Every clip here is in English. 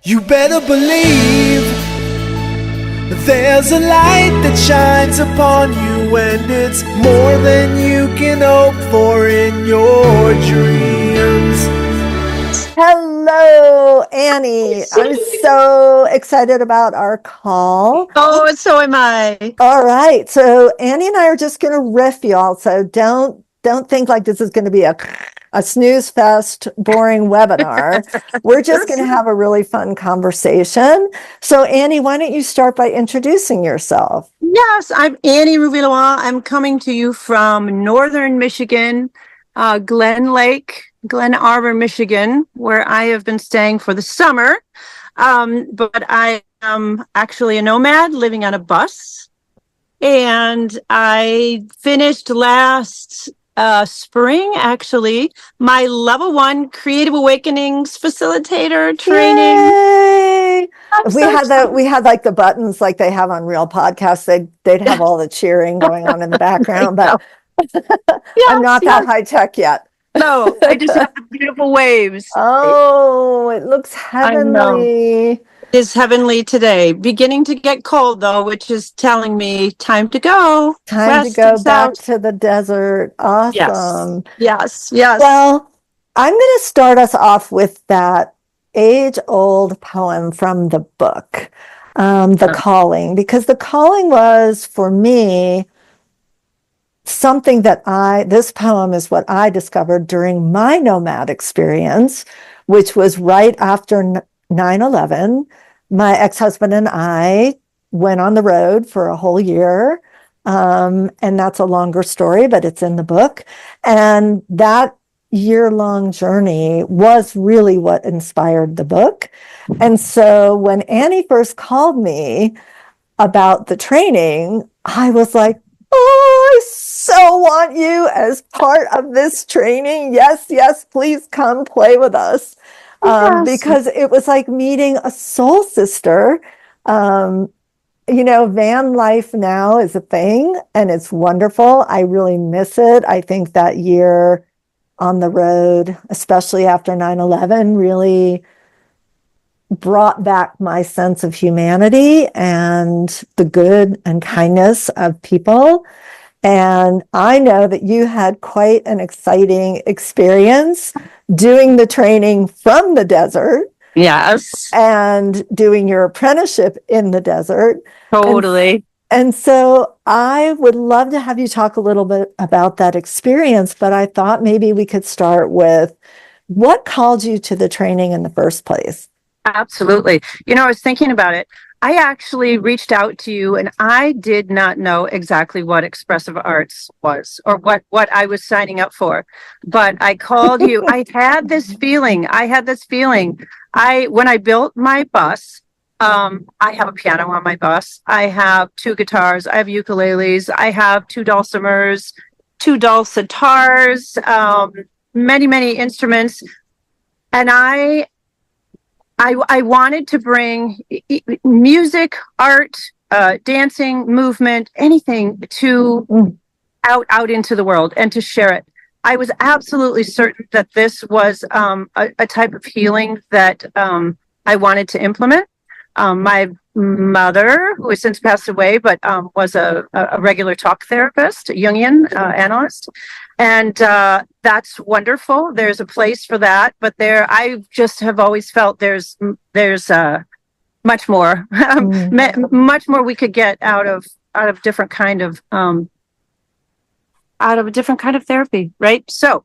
You better believe there's a light that shines upon you, and it's more than you can hope for in your dreams. Hello, Annie. I'm so excited about our call. Oh, so am I. All right. So Annie and I are just going to riff, y'all. So don't think like this is going to be a snooze fest, boring webinar. We're just going to have a really fun conversation. So Annie, why don't you start by introducing yourself? Yes, I'm Annie Rouvillois. I'm coming to you from northern Michigan, Glen Arbor, Michigan, where I have been staying for the summer. But I am actually a nomad living on a bus. And I finished last spring, actually, my level 1 Creative Awakenings Facilitator Training. Yay! We had like the buttons like they have on real podcasts. They'd have all the cheering going on in the background, but I'm not that high tech yet. No, I just have the beautiful waves. Oh, it looks heavenly. It is heavenly today. Beginning to get cold, though, which is telling me time to go. Time to go back to the desert. Awesome. Yes. Well, I'm going to start us off with that age-old poem from the book, The Calling, because The Calling was, for me, something that this poem is what I discovered during my nomad experience, which was right after 9/11. My ex-husband and I went on the road for a whole year. And that's a longer story, but it's in the book. And that year-long journey was really what inspired the book. And so when Annie first called me about the training, I was like, oh, I so want you as part of this training. Yes, please come play with us. Because it was like meeting a soul sister. Van life now is a thing and it's wonderful. I really miss it. I think that year on the road, especially after 9/11, really brought back my sense of humanity and the good and kindness of people. And I know that you had quite an exciting experience doing the training from the desert. Yes. And doing your apprenticeship in the desert. Totally. And so I would love to have you talk a little bit about that experience, but I thought maybe we could start with what called you to the training in the first place? Absolutely. I was thinking about it. I actually reached out to you and I did not know exactly what expressive arts was or what I was signing up for. But I called you. I had this feeling. When I built my bus, I have a piano on my bus. I have 2 guitars. I have ukuleles. I have 2 dulcimers, 2 dulcitars, many, many instruments. And I wanted to bring music, art, dancing, movement, anything to out into the world and to share it. I was absolutely certain that this was a type of healing that I wanted to implement. My mother, who has since passed away, but was a regular talk therapist, a Jungian analyst. And that's wonderful. There's a place for that. But I just have always felt there's much more, much more we could get out of a different kind of therapy, right? So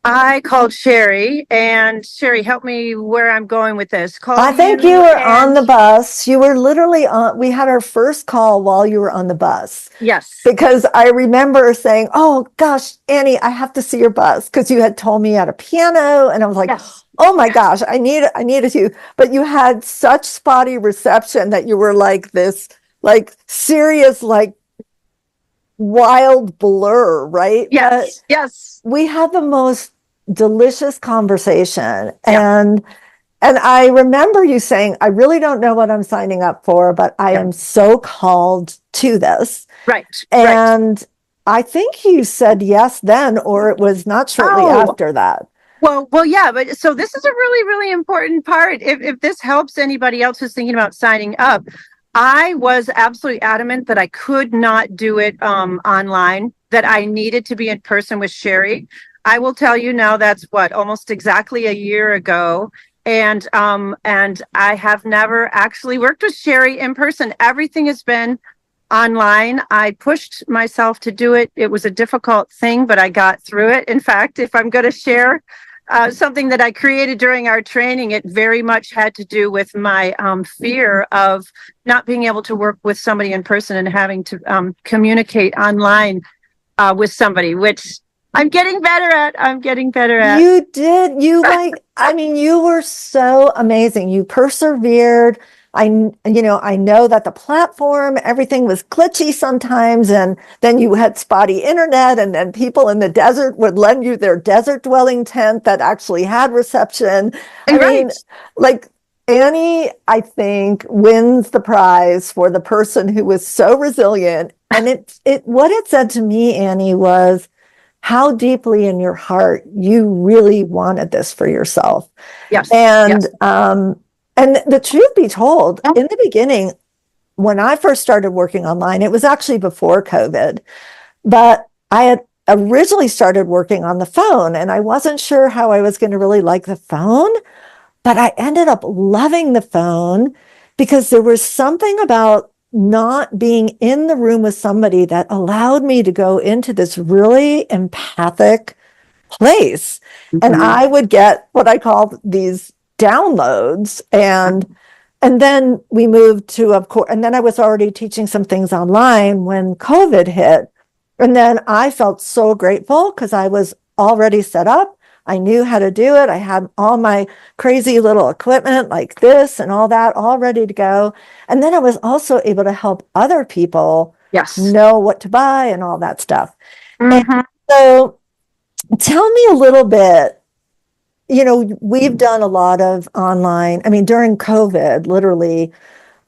I called Sheri, and Sheri, help me where I'm going with this. I think you were on the bus. You were literally on. We had our first call while you were on the bus. Yes. Because I remember saying, oh gosh, Annie, I have to see your bus. Because you had told me you had a piano. And I was like, yes. Oh my gosh, I needed you. But you had such spotty reception that you were like this, like serious, like wild blur, right? Yes. Yes. We had the most delicious conversation. And I remember you saying, I really don't know what I'm signing up for, but I am so called to this. Right. And I think you said yes then, or it was not shortly after that. Well, yeah, but so this is a really, really important part. If this helps anybody else who's thinking about signing up, I was absolutely adamant that I could not do it online, that I needed to be in person with Sheri. I will tell you now that's what, almost exactly a year ago. And I have never actually worked with Sheri in person. Everything has been online. I pushed myself to do it. It was a difficult thing, but I got through it. In fact, if I'm going to share something that I created during our training, it very much had to do with my fear of not being able to work with somebody in person and having to communicate online with somebody, which I'm getting better at. I'm getting better at. You did. I mean, you were so amazing. You persevered. I know that the platform, everything was glitchy sometimes, and then you had spotty internet, and then people in the desert would lend you their desert dwelling tent that actually had reception. I mean, like Annie, I think, wins the prize for the person who was so resilient. And what it said to me, Annie, was how deeply in your heart you really wanted this for yourself. Yes. And yes. And the truth be told, in the beginning, when I first started working online, it was actually before COVID, but I had originally started working on the phone, and I wasn't sure how I was going to really like the phone, but I ended up loving the phone because there was something about not being in the room with somebody that allowed me to go into this really empathic place. And I would get what I call these downloads, and then we moved to, of course, and then I was already teaching some things online when COVID hit. And then I felt so grateful because I was already set up. I knew how to do it. I had all my crazy little equipment like this and all that all ready to go. And then I was also able to help other people know what to buy and all that stuff. And so tell me a little bit. We've done a lot of online. I mean, during COVID, literally,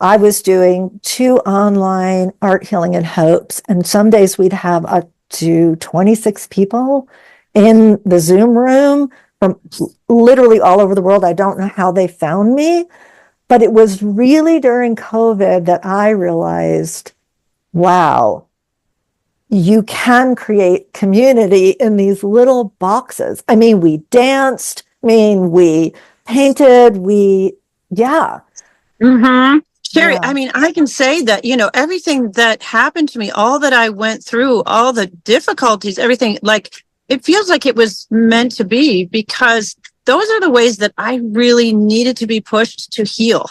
I was doing 2 online art healing and hopes. And some days we'd have up to 26 people in the Zoom room from literally all over the world. I don't know how they found me, but it was really during COVID that I realized, wow, you can create community in these little boxes. I mean, we danced. I mean, we painted. Sheri, I mean, I can say that, everything that happened to me, all that I went through, all the difficulties, everything, like, it feels like it was meant to be, because those are the ways that I really needed to be pushed to heal.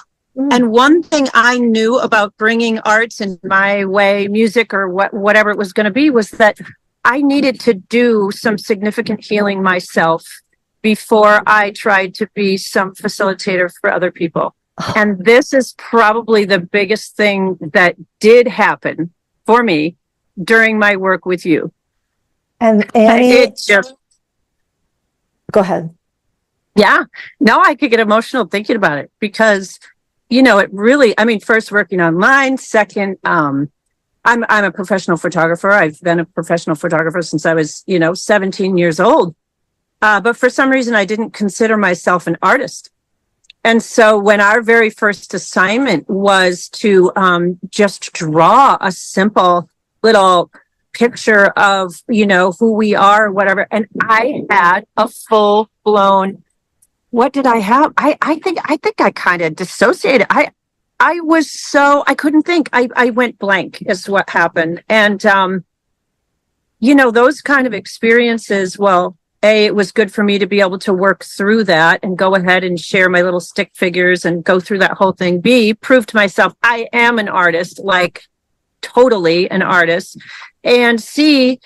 And one thing I knew about bringing arts in my way, music or whatever it was going to be, was that I needed to do some significant healing myself before I tried to be some facilitator for other people. And this is probably the biggest thing that did happen for me during my work with you. And Annie, go ahead. Yeah, now I could get emotional thinking about it, because it really, I mean, first working online, second, I'm a professional photographer. I've been a professional photographer since I was, 17 years old. But for some reason, I didn't consider myself an artist. And so when our very first assignment was to just draw a simple little picture of, who we are, whatever, and I had a full blown, what did I have? I think I kind of dissociated. I couldn't think. I went blank is what happened. And, those kind of experiences, well, A, it was good for me to be able to work through that and go ahead and share my little stick figures and go through that whole thing. B, prove to myself I am an artist, like totally an artist. And C,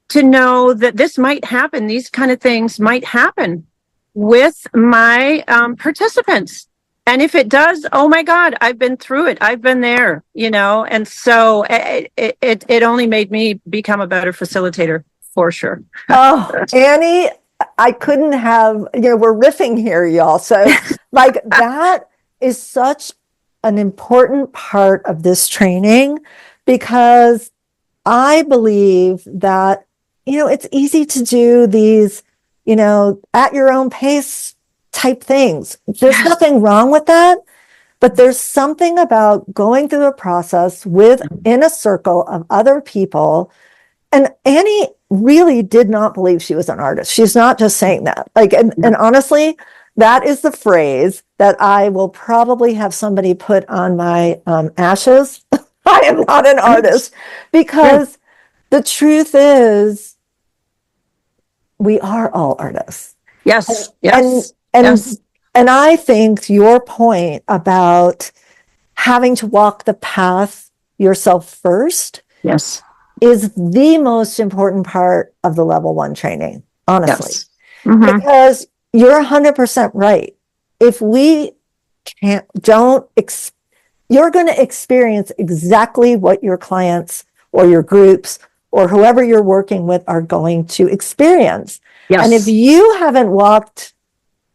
to know that this might happen. These kind of things might happen with my participants. And if it does, oh my God, I've been through it. I've been there, and so it only made me become a better facilitator, for sure. Oh, Annie, I couldn't have, we're riffing here, y'all. So like that is such an important part of this training, because I believe that, it's easy to do these at your own pace type things. There's Yes. nothing wrong with that, but there's something about going through a process within a circle of other people. And Annie really did not believe she was an artist. She's not just saying that. And honestly, that is the phrase that I will probably have somebody put on my ashes. I am not an artist, because the truth is, we are all artists. Yes. And Yes. and Yes. and I think your point about having to walk the path yourself first Yes. is the most important part of the level 1 training, honestly. Yes. Mm-hmm. Because you're 100% right. If we you're going to experience exactly what your clients or your groups or whoever you're working with are going to experience. Yes. And if you haven't walked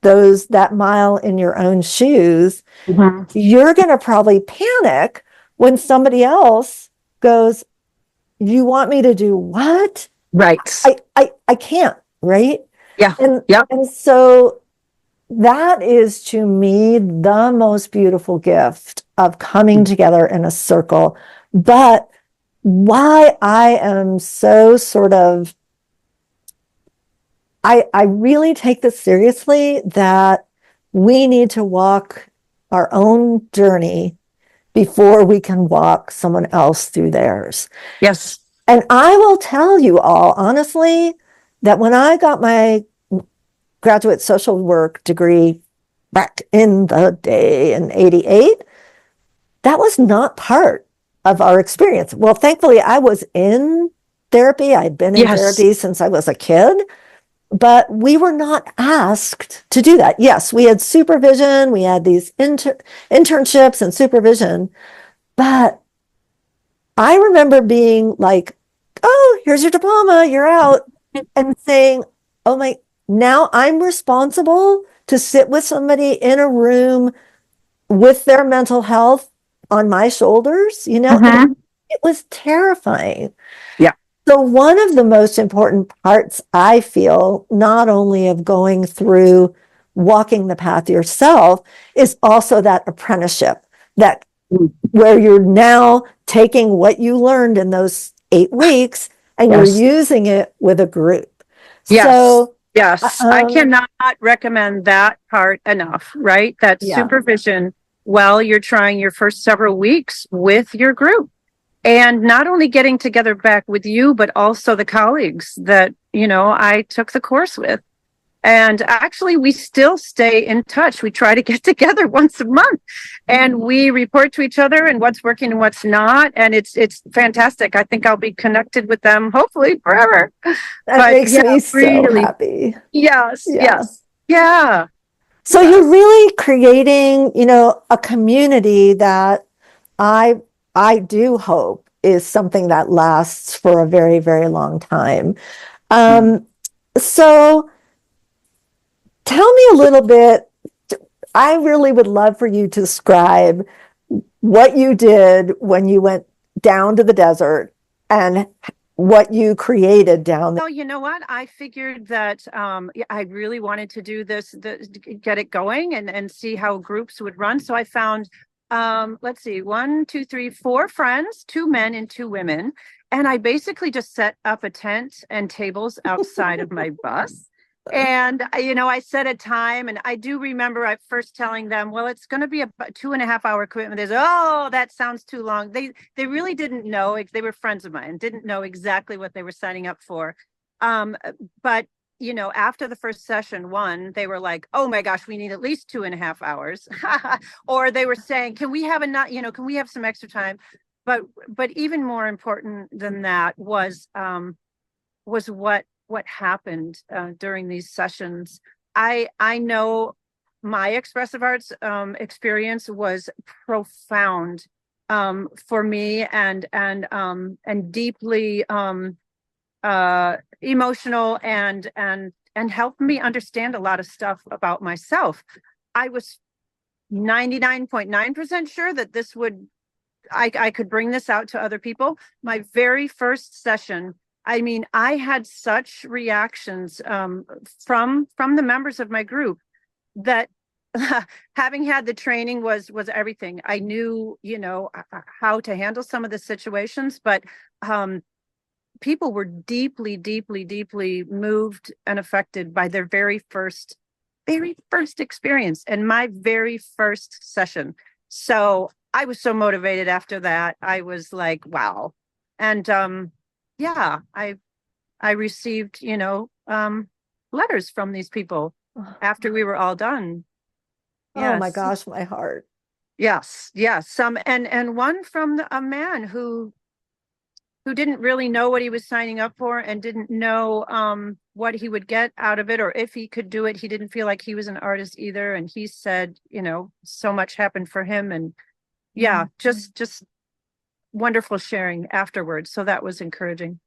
that mile in your own shoes, you're going to probably panic when somebody else goes, "You want me to do what?" Right. I can't, right? Yeah. And so that is, to me, the most beautiful gift of coming together in a circle. But why I am so I really take this seriously, that we need to walk our own journey before we can walk someone else through theirs. Yes. And I will tell you all, honestly, that when I got my graduate social work degree back in the day in 88, that was not part of our experience. Well, thankfully, I was in therapy. I'd been in therapy since I was a kid, but we were not asked to do that. Yes, we had supervision. We had these internships and supervision, but I remember being like, "Oh, here's your diploma, you're out," and saying, "Oh my, now I'm responsible to sit with somebody in a room with their mental health on my shoulders," And it was terrifying. Yeah. So one of the most important parts, I feel, not only of going through walking the path yourself, is also that apprenticeship, that where you're now taking what you learned in those 8 weeks and you're using it with a group. Yes. So yes. I cannot recommend that part enough, right? That supervision while you're trying your first several weeks with your group. And not only getting together back with you, but also the colleagues that, I took the course with. And actually, we still stay in touch. We try to get together once a month and we report to each other and what's working and what's not. And it's fantastic. I think I'll be connected with them, hopefully forever. That makes me so happy. Yes. Yeah. Yes. Yeah. So you're really creating, a community that I do hope is something that lasts for a very, very long time. So tell me a little bit. I really would love for you to describe what you did when you went down to the desert and what you created down there. Well, you know what? I figured that I really wanted to do this, get it going and see how groups would run. So I found, let's see, 1, 2, 3, 4 friends, 2 men and 2 women. And I basically just set up a tent and tables outside of my bus. And, I set a time, and I do remember I first telling them, well, it's going to be a 2.5-hour commitment. They said, "Oh, that sounds too long." They really didn't know. They were friends of mine, didn't know exactly what they were signing up for. But, after the first session, they were like, "Oh my gosh, we need at least 2.5 hours." Or they were saying, can we have can we have some extra time? But even more important than that was what happened during these sessions. I know my expressive arts experience was profound for me and deeply emotional and helped me understand a lot of stuff about myself. I was 99.9% sure that I could bring this out to other people. My very first session, I mean, I had such reactions from the members of my group that having had the training was everything. I knew, how to handle some of the situations, but people were deeply, deeply, deeply moved and affected by their very first experience and my very first session. So I was so motivated after that. I was like, wow. And yeah, I received, letters from these people after we were all done. Oh my Yes. gosh, my heart. Yes. Yes. Some and one from a man who didn't really know what he was signing up for and didn't know what he would get out of it or if he could do it. He didn't feel like he was an artist either. And he said, so much happened for him. And yeah, just wonderful sharing afterwards. So that was encouraging.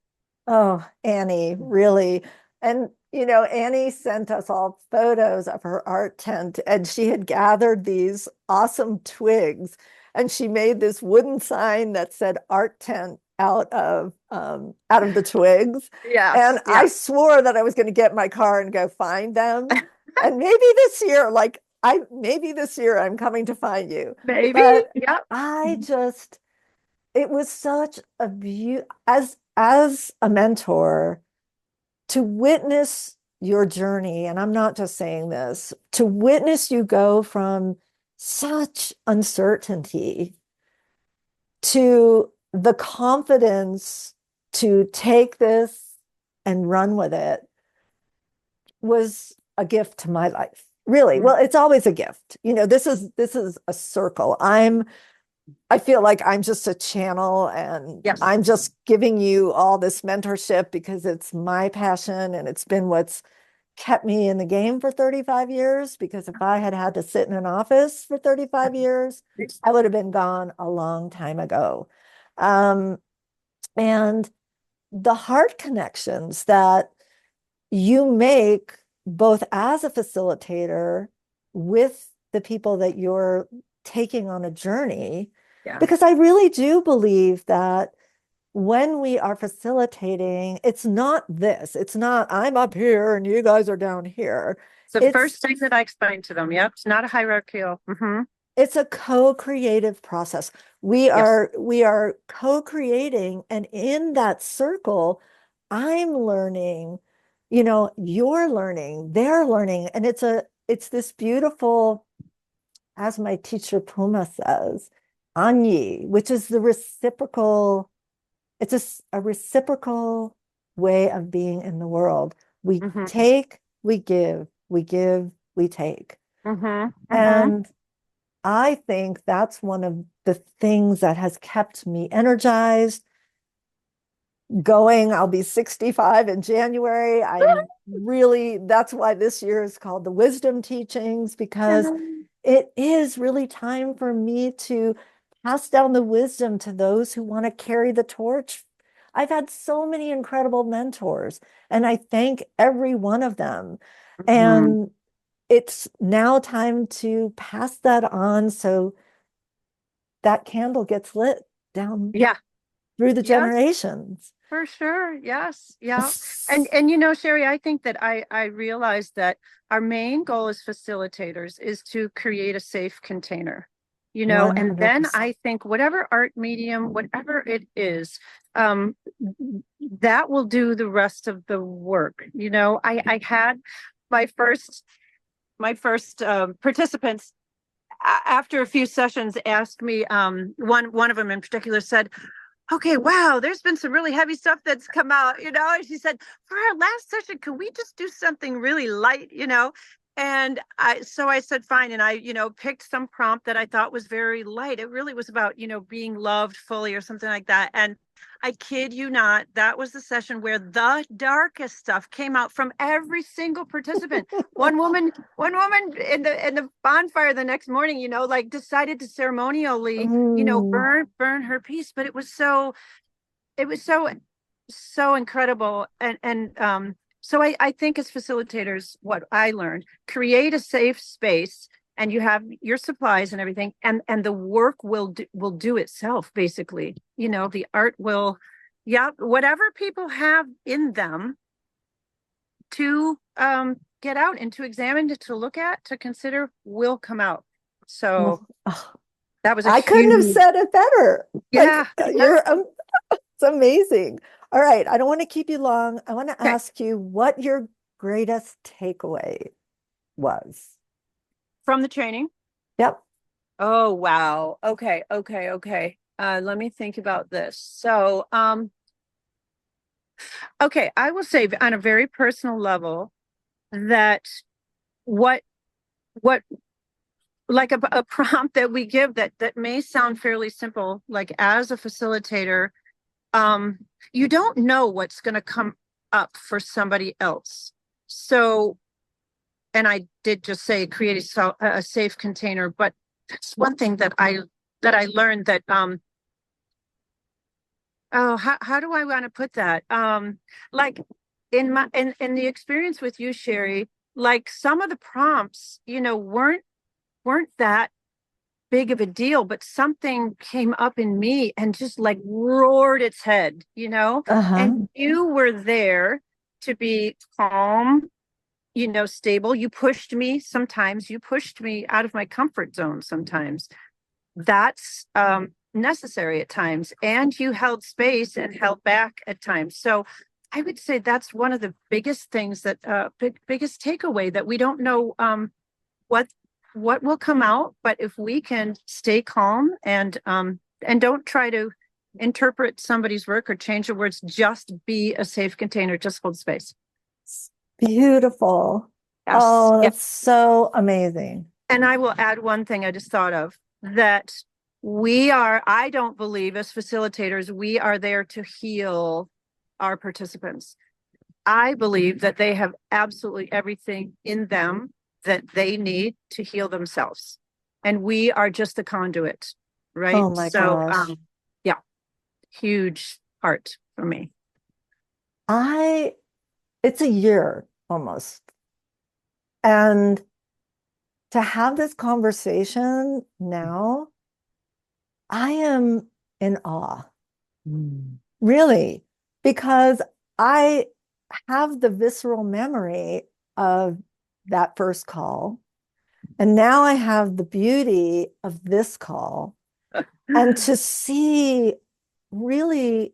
Oh, Annie, really. And, Annie sent us all photos of her art tent, and she had gathered these awesome twigs, and she made this wooden sign that said art tent out of the twigs. And Yes. I Yeah. swore that I was going to get in my car and go find them. And maybe this year I'm coming to find you. Maybe. But Yep. it was such a as a mentor to witness your journey, and I'm not just saying this, to witness you go from such uncertainty to the confidence to take this and run with it was a gift to my life. Really. Well, it's always a gift. This is a circle. I feel like I'm just a channel, and Yes. I'm just giving you all this mentorship because it's my passion, and it's been what's kept me in the game for 35 years. Because if I had had to sit in an office for 35 years, I would have been gone a long time ago. And the heart connections that you make both as a facilitator with the people that you're taking on a journey. Yeah. Because I really do believe that when we are facilitating, it's not I'm up here and you guys are down here. It's the first thing that I explained to them. Yep. It's not a hierarchical. It's a co-creative process. We are co-creating, and in that circle, I'm learning, you're learning, they're learning, and it's this beautiful, as my teacher Puma says, Anyi, which is the reciprocal. It's a reciprocal way of being in the world. We take, we give, we give, we take. And I think that's one of the things that has kept me energized, going. I'll be 65 in January. That's why this year is called the Wisdom Teachings, because it is really time for me to pass down the wisdom to those who want to carry the torch. I've had so many incredible mentors, and I thank every one of them. And it's now time to pass that on so that candle gets lit down through the generations. For sure. Yes. Yeah. And Sheri, I think that I realized that our main goal as facilitators is to create a safe container, and then 100%. I think whatever art medium, whatever it is, that will do the rest of the work. I had my first participants after a few sessions asked me, one of them in particular said, okay, wow, there's been some really heavy stuff that's come out, and she said, for our last session, could we just do something really light, and I said, fine. And I, picked some prompt that I thought was very light. It really was about, being loved fully or something like that. And I kid you not, that was the session where the darkest stuff came out from every single participant. One woman in the bonfire the next morning, decided to ceremonially, burn her piece. But it was so incredible. So I think as facilitators, what I learned, create a safe space, and you have your supplies and everything, and the work will do itself, basically. The art will Yep. Whatever people have in them to get out and to examine, to look at, to consider will come out. So Oh, that was a I couldn't have huge, said it better. yeah. It's amazing. All right, I don't want to keep you long. I want to Okay. ask you what your greatest takeaway was. From the training. Yep. Oh, wow. Okay. Let me think about this. So, okay, I will say on a very personal level that what what like a prompt that we give that may sound fairly simple, like as a facilitator, you don't know what's going to come up for somebody else. So, and I did just say create a safe container, but that's one thing that I learned that oh, how do I want to put that? Like in the experience with you, Sheri, like some of the prompts, weren't that big of a deal, but something came up in me and just like roared its head, Uh-huh. and you were there to be calm, stable. You pushed me sometimes, you pushed me out of my comfort zone sometimes. That's necessary at times. And you held space and held back at times. So I would say that's one of the biggest things that biggest takeaway, that we don't know what will come out, but if we can stay calm and don't try to interpret somebody's work or change the words, just be a safe container, just hold space. Beautiful. Yes. Oh, Yep. that's so amazing. And I will add one thing I just thought of, that I don't believe as facilitators, we are there to heal our participants. I believe that they have absolutely everything in them that they need to heal themselves. And we are just the conduit, right? Oh my gosh. Yeah, huge part for me. It's a year almost. And to have this conversation now, I am in awe, really, because I have the visceral memory of that first call. And now I have the beauty of this call. And to see really,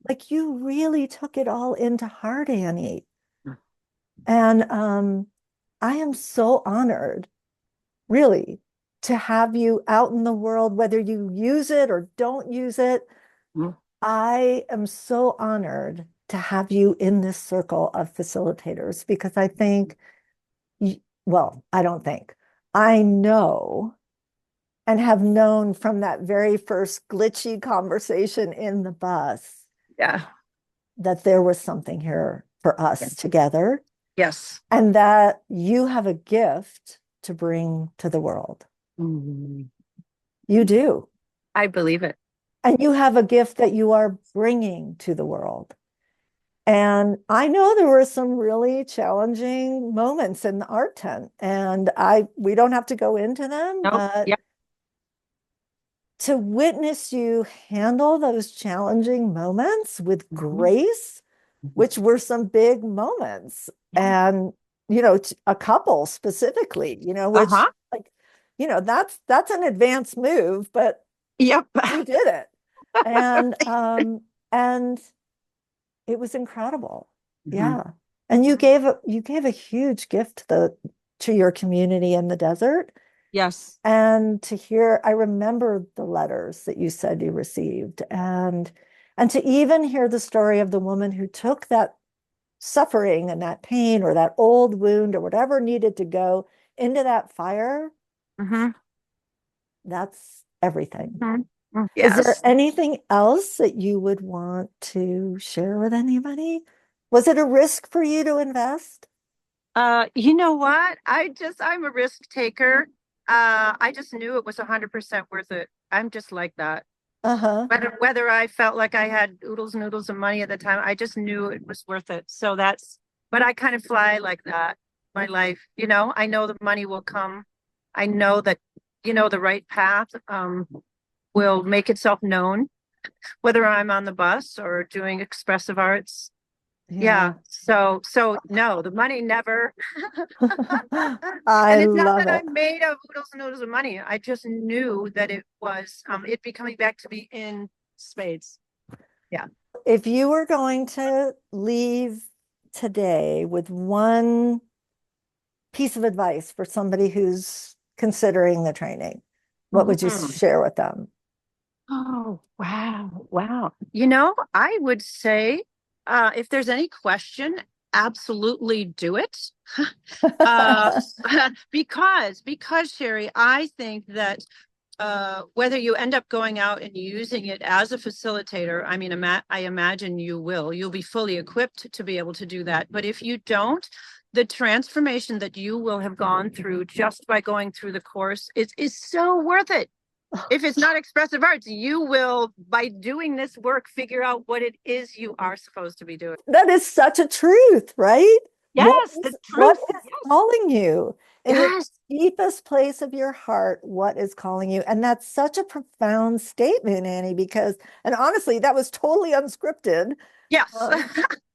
like you really took it all into heart, Annie. And I am so honored, really, to have you out in the world, whether you use it or don't use it. I am so honored to have you in this circle of facilitators, because I think, well, I don't think, I know and have known from that very first glitchy conversation in the bus, Yeah. that there was something here for us together. Yes. And that you have a gift to bring to the world. You do. I believe it. And you have a gift that you are bringing to the world. And I know there were some really challenging moments in the art tent, and we don't have to go into them, No. but Yep. to witness you handle those challenging moments with grace, which were some big moments, and a couple specifically, which like, that's an advanced move, but Yep. you did it. And it was incredible. Yeah. And you gave a huge gift to your community in the desert. Yes. And I remember the letters that you said you received, and to even hear the story of the woman who took that suffering and that pain or that old wound or whatever needed to go into that fire. That's everything. Yes. Is there anything else that you would want to share with anybody? Was it a risk for you to invest? You know what? I'm a risk taker. I just knew it was 100% worth it. I'm just like that. Uh-huh. Whether I felt like I had oodles and oodles of money at the time, I just knew it was worth it. So but I kind of fly like that, my life. I know the money will come. I know that, the right path will make itself known. whether I'm on the bus or doing expressive arts. Yeah. So no, the money never. I And it's not love that it. I'm made of oodles and oodles of money. I just knew that it was it be coming back to me in spades. Yeah. If you were going to leave today with one piece of advice for somebody who's considering the training, what would you Mhm. share with them? Oh, wow. Wow. I would say if there's any question, absolutely do it. uh, because Sheri, I think that whether you end up going out and using it as a facilitator, I mean, I imagine you'll be fully equipped to be able to do that. But if you don't, the transformation that you will have gone through just by going through the course is so worth it. If it's not expressive arts, you will, by doing this work, figure out what it is you are supposed to be doing. That is such a truth, right? Yes, the What truth. is calling you in the Yes. deepest place of your heart? What is calling you? And that's such a profound statement, Annie, because, and honestly, that was totally unscripted. Yes.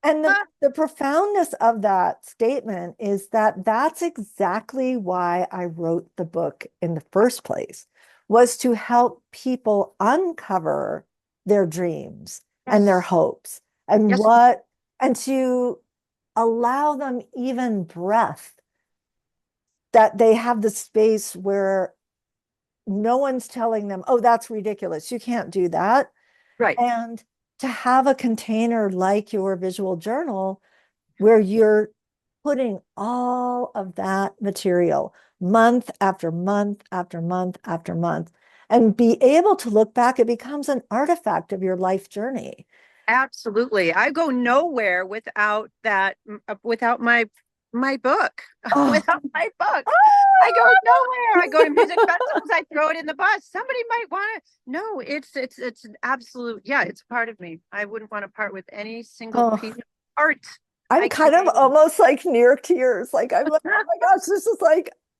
And the profoundness of that statement is that that's exactly why I wrote the book in the first place, was to help people uncover their dreams and their Yes. hopes and Yes. and to allow them even breath, that they have the space where no one's telling them, oh, that's ridiculous, you can't do that. Right. And to have a container like your visual journal where you're putting all of that material month after month after month after month and be able to look back, it becomes an artifact of your life journey. Absolutely. I go nowhere without that, without my book. Oh, Without my book. I go oh, nowhere. I go to music festivals. I throw it in the bus. Somebody might want to. No, it's an absolute. Yeah, it's part of me. I wouldn't want to part with any single oh, piece of art I'm I kind of created. almost like near tears. Like I'm like, oh my gosh,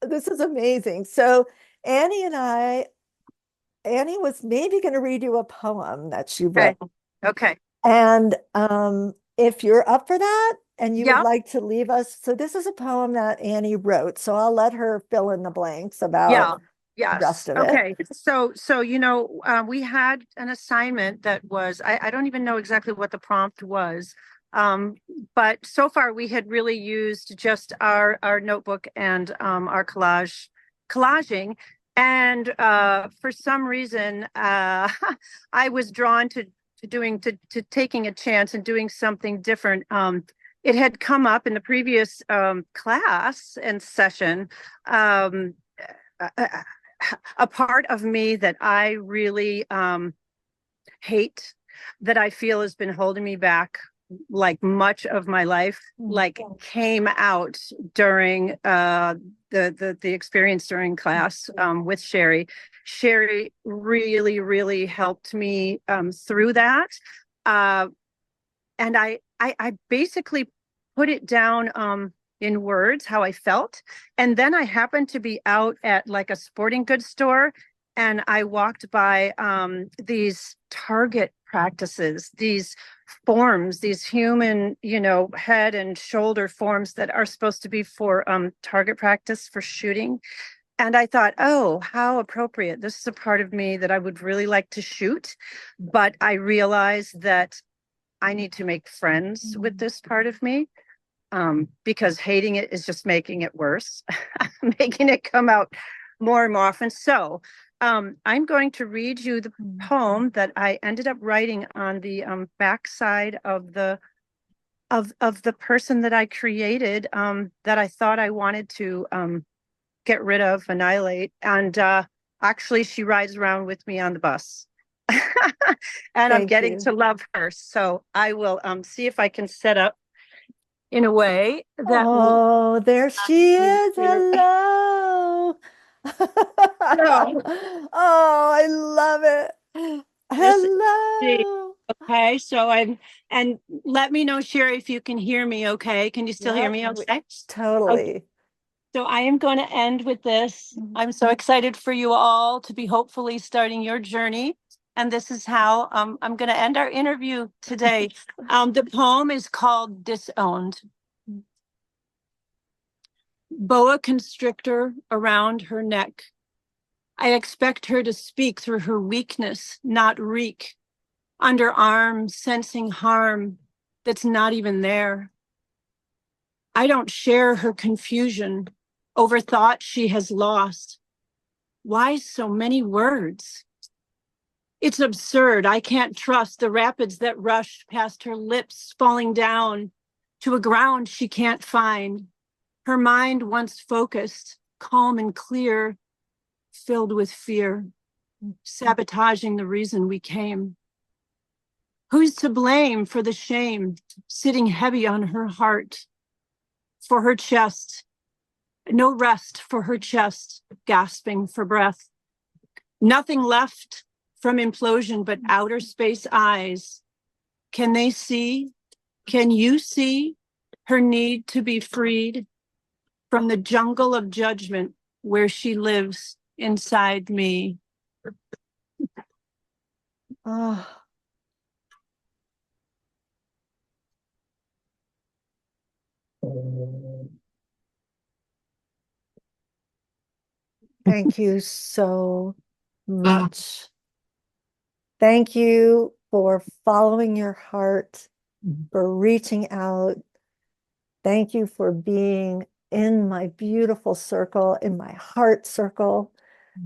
this is amazing. So Annie and I, Annie was maybe going to read you a poem that she Okay. wrote. Okay. And if you're up for that and you would Yeah. like to leave us, so this is a poem that Annie wrote. So I'll let her fill in the blanks about Yeah. the rest Yes. of it. Okay. We had an assignment that was, I don't even know exactly what the prompt was. But so far we had really used just our notebook and our collaging. And for some reason, I was drawn to taking a chance and doing something different. It had come up in the previous class and session. Um, a, a part of me that I really hate, that I feel has been holding me back like much of my life, like came out during the experience during class with Sheri. Sheri really, really helped me through that. Uh, and I basically put it down in words how I felt. And then I happened to be out at like a sporting goods store, and I walked by these target practices, these forms, these human, head and shoulder forms that are supposed to be for target practice for shooting. And I thought, oh, how appropriate. This is a part of me that I would really like to shoot. But I realized that I need to make friends with this part of me, because hating it is just making it worse, making it come out more and more often. So I'm going to read you the poem that I ended up writing on the backside of the person that I created, that I thought I wanted to get rid of, annihilate. And actually, she rides around with me on the bus. And I'm Thank getting you. to love her. So I will see if I can set up in a way that will. Oh, there she is. Hello. So Oh, I love it. this is the Hello. okay. And let me know, Sheri, if you can hear me. Okay, can you still hear Yep, me? Okay. Okay. totally. So I am going to end with this. I'm so excited for you all to be hopefully starting your journey. and this is how I'm going to end our interview today. The poem is called Disowned. Boa constrictor around her neck. I expect her to speak through her weakness, not reek. Underarm, sensing harm that's not even there. I don't share her confusion over thought she has lost. Why so many words? It's absurd. I can't trust the rapids that rush past her lips, falling down to a ground she can't find. Her mind once focused, calm and clear, filled with fear, sabotaging the reason we came. Who's to blame for the shame sitting heavy on her heart, for her chest? No rest for her chest, gasping for breath. Nothing left from implosion but outer space eyes. Can they see? Can you see her need to be freed from the jungle of judgment where she lives inside me? Oh. Thank you so much. Thank you for following your heart, for reaching out. Thank you for being in my beautiful circle, in my heart circle.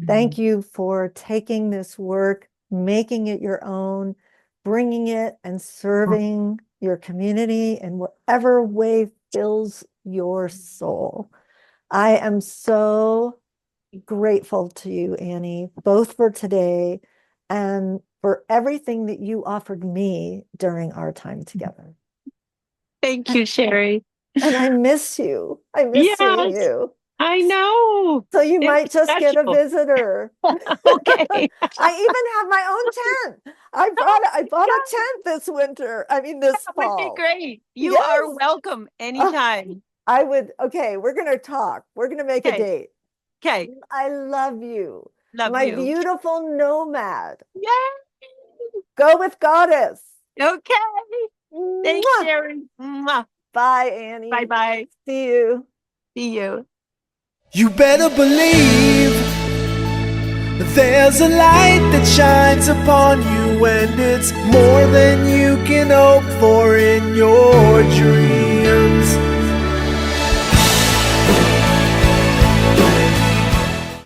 Thank you for taking this work, making it your own, bringing it and serving your community in whatever way fills your soul. I am so grateful to you, Annie, both for today and for everything that you offered me during our time together. Thank you, Sheri. And I miss you. I miss seeing Yes, you. I know. So you It might was just get a special. visitor. Okay. I even have my own tent. I bought a tent this winter. I mean, this That would be fall. great. You Yes. are welcome anytime. I would. Okay, we're going to talk. We're going to make a Okay. date. Okay. I love you. Love My you. beautiful nomad. Yay. Go with Goddess. Okay. Thanks, Mwah. Sheri. Mwah. Bye, Annie. Bye-bye. See you. See you. You better believe there's a light that shines upon you, and it's more than you can hope for in your dreams.